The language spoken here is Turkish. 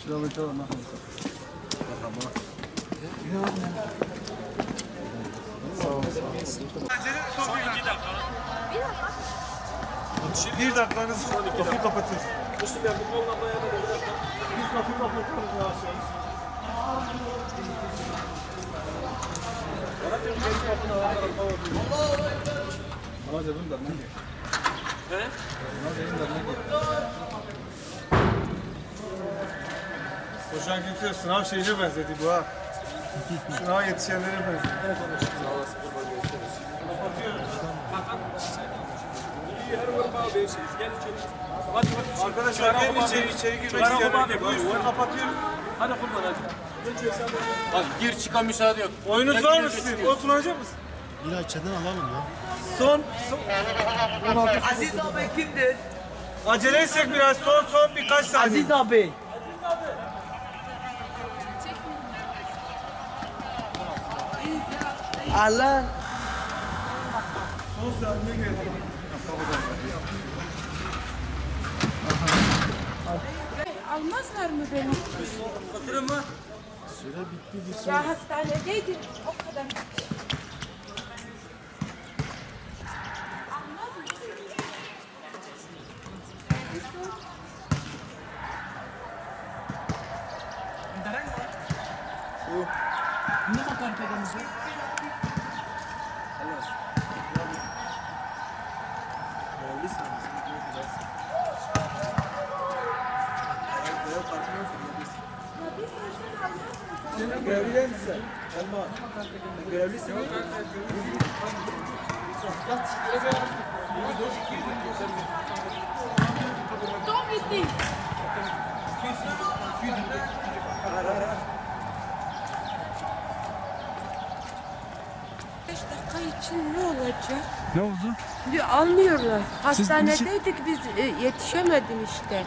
kilometre var nasıl? Sağ ol. Son 2 dakika. Bir dakikanız kapıyı kapatın. Müslüm ben bu konuda bayağı da bir dakika. Biz kapıyı kapatıyoruz yavaş yavaş. Namaz edin de ne diyor? He? Namaz edin de ne diyor? Koşan kimse sınav şeyine benzedi bu ha. Sınava yetişenlere benzedi. Arkadaşlar gelin içeri girmek isteyenler. Buyursun kapatıyoruz. Hadi kurban hadi. Bak gir çıkan müsaade yok. Oyunuz var mı sizin? Oturacak mısın? Bir içeriden alalım ya. Son 16. Aziz abi kimdir? Acele etsek biraz son birkaç saniye. Aziz abi. Allah. Son saniye geldi. Almazlar mı beni? Kapatırım mı? Süre bitti bir Ya hastanedeydim o kadar. Almaz mı? Ne kadar pedamızı? Görevli misin? Elma. Görevlisin. Doğum bitti. 5 dakika için ne olacak? Ne oldu? Diyor, almıyorlar. Hastanedeydik biz, yetişemedim işte.